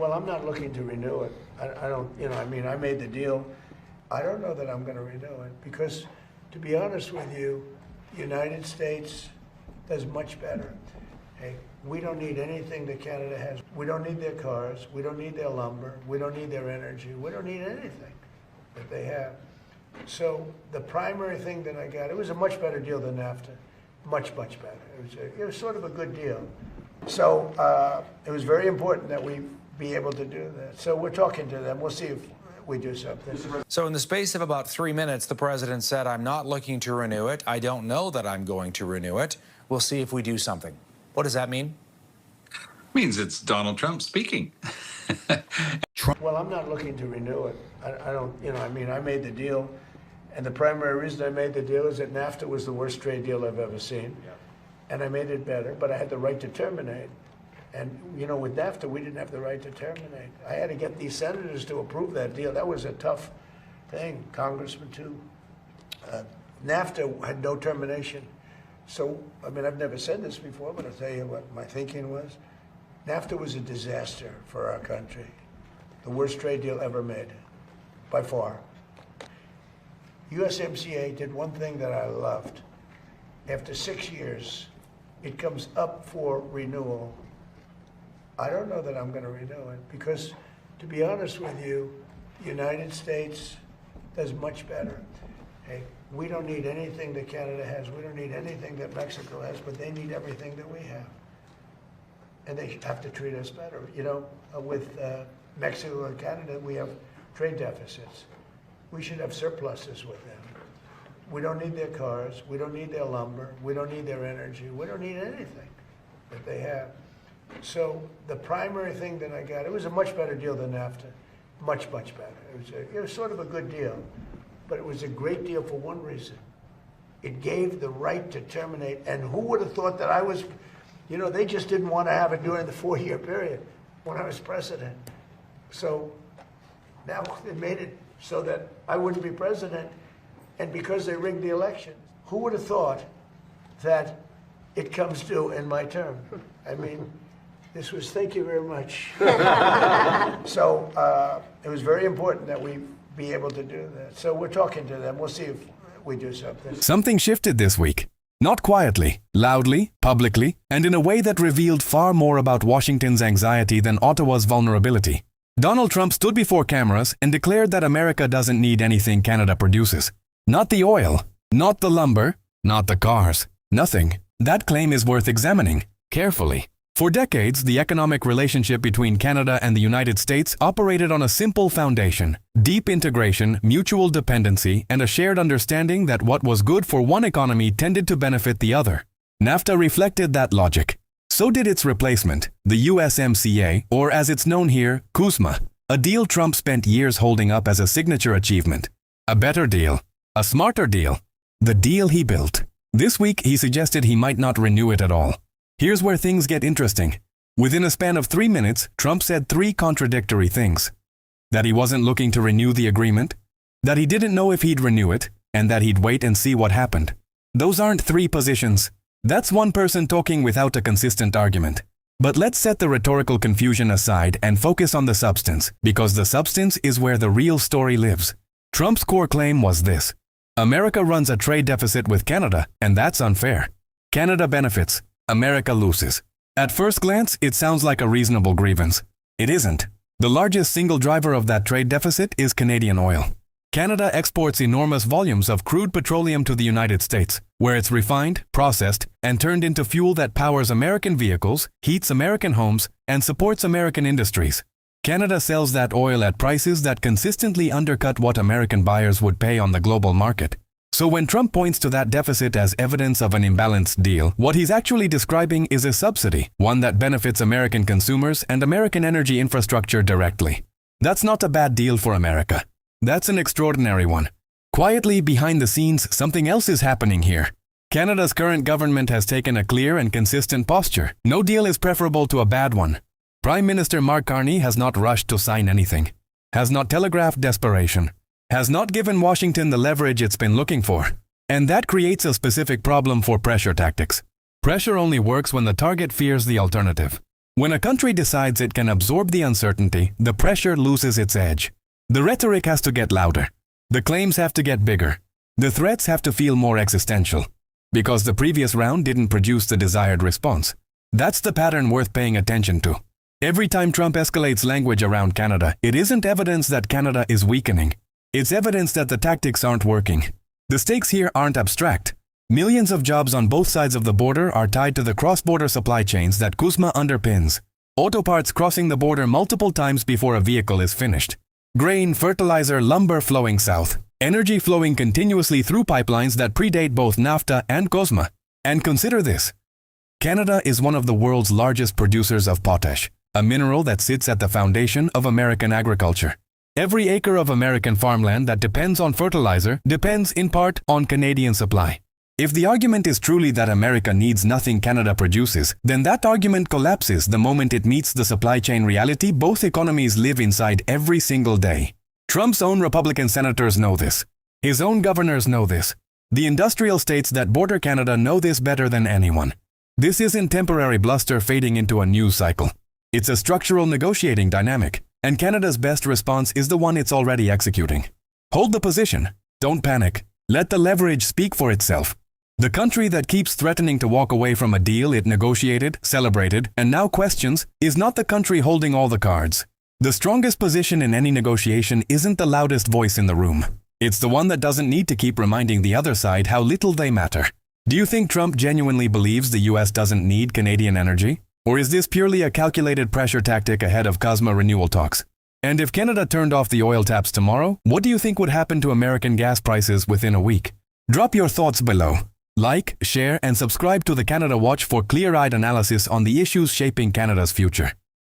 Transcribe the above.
Well, I'm not looking to renew it. I don't, I made the deal. I don't know that I'm going to renew it because, to be honest with you, the United States does much better. Hey, we don't need anything that Canada has. We don't need their cars. We don't need their lumber. We don't need their energy. We don't need anything that they have. So the primary thing that I got, it was a much better deal than NAFTA. Much, much better. It was sort of a good deal. So it was very important that we be able to do that. So we're talking to them. We'll see if we do something. So in the space of about 3 minutes, the president said, I'm not looking to renew it. I don't know that I'm going to renew it. We'll see if we do something. What does that mean? Means it's Donald Trump speaking. Well, I'm not looking to renew it. I don't, I made the deal. And the primary reason I made the deal is that NAFTA was the worst trade deal I've ever seen. Yeah. And I made it better, but I had the right to terminate. And, with NAFTA, we didn't have the right to terminate. I had to get these senators to approve that deal. That was a tough thing, Congressman, too. NAFTA had no termination. So, I've never said this before, but I'll tell you what my thinking was. NAFTA was a disaster for our country. The worst trade deal ever made, by far. USMCA did one thing that I loved. After 6 years, it comes up for renewal. I don't know that I'm going to renew it because, to be honest with you, the United States does much better. Hey, we don't need anything that Canada has. We don't need anything that Mexico has, but they need everything that we have. And they have to treat us better. With Mexico and Canada, we have trade deficits. We should have surpluses with them. We don't need their cars. We don't need their lumber. We don't need their energy. We don't need anything that they have. So the primary thing that I got, it was a much better deal than NAFTA. Much, much better. It was sort of a good deal, but it was a great deal for one reason. It gave the right to terminate, and who would have thought that I was, they just didn't want to have it during the 4-year period when I was president. So now they made it so that I wouldn't be president, and because they rigged the election, who would have thought that it comes due in my term? This was, thank you very much. So it was very important that we be able to do that. So we're talking to them. We'll see if we do something. Something shifted this week. Not quietly, loudly, publicly, and in a way that revealed far more about Washington's anxiety than Ottawa's vulnerability. Donald Trump stood before cameras and declared that America doesn't need anything Canada produces. Not the oil, not the lumber, not the cars, nothing. That claim is worth examining carefully. For decades, the economic relationship between Canada and the United States operated on a simple foundation: deep integration, mutual dependency, and a shared understanding that what was good for one economy tended to benefit the other. NAFTA reflected that logic. So did its replacement, the USMCA, or as it's known here, CUSMA, a deal Trump spent years holding up as a signature achievement. A better deal, a smarter deal, the deal he built. This week, he suggested he might not renew it at all. Here's where things get interesting. Within a span of 3 minutes, Trump said 3 contradictory things. That he wasn't looking to renew the agreement, that he didn't know if he'd renew it, and that he'd wait and see what happened. Those aren't 3 positions. That's one person talking without a consistent argument. But let's set the rhetorical confusion aside and focus on the substance, because the substance is where the real story lives. Trump's core claim was this: America runs a trade deficit with Canada, and that's unfair. Canada benefits, America loses. At first glance, it sounds like a reasonable grievance. It isn't. The largest single driver of that trade deficit is Canadian oil. Canada exports enormous volumes of crude petroleum to the United States, where it's refined, processed, and turned into fuel that powers American vehicles, heats American homes, and supports American industries. Canada sells that oil at prices that consistently undercut what American buyers would pay on the global market. So when Trump points to that deficit as evidence of an imbalanced deal, what he's actually describing is a subsidy, one that benefits American consumers and American energy infrastructure directly. That's not a bad deal for America. That's an extraordinary one. Quietly behind the scenes, something else is happening here. Canada's current government has taken a clear and consistent posture. No deal is preferable to a bad one. Prime Minister Mark Carney has not rushed to sign anything, has not telegraphed desperation, has not given Washington the leverage it's been looking for. And that creates a specific problem for pressure tactics. Pressure only works when the target fears the alternative. When a country decides it can absorb the uncertainty, the pressure loses its edge. The rhetoric has to get louder. The claims have to get bigger. The threats have to feel more existential. Because the previous round didn't produce the desired response. That's the pattern worth paying attention to. Every time Trump escalates language around Canada, it isn't evidence that Canada is weakening. It's evidence that the tactics aren't working. The stakes here aren't abstract. Millions of jobs on both sides of the border are tied to the cross-border supply chains that CUSMA underpins. Auto parts crossing the border multiple times before a vehicle is finished. Grain, fertilizer, lumber flowing south. Energy flowing continuously through pipelines that predate both NAFTA and CUSMA. And consider this. Canada is one of the world's largest producers of potash, a mineral that sits at the foundation of American agriculture. Every acre of American farmland that depends on fertilizer depends in part on Canadian supply. If the argument is truly that America needs nothing Canada produces, then that argument collapses the moment it meets the supply chain reality both economies live inside every single day. Trump's own Republican senators know this. His own governors know this. The industrial states that border Canada know this better than anyone. This isn't temporary bluster fading into a news cycle. It's a structural negotiating dynamic, and Canada's best response is the one it's already executing. Hold the position. Don't panic. Let the leverage speak for itself. The country that keeps threatening to walk away from a deal it negotiated, celebrated, and now questions is not the country holding all the cards. The strongest position in any negotiation isn't the loudest voice in the room. It's the one that doesn't need to keep reminding the other side how little they matter. Do you think Trump genuinely believes the U.S. doesn't need Canadian energy? Or is this purely a calculated pressure tactic ahead of CUSMA renewal talks? And if Canada turned off the oil taps tomorrow, what do you think would happen to American gas prices within a week? Drop your thoughts below. Like, share, and subscribe to the Canada Watch for clear-eyed analysis on the issues shaping Canada's future.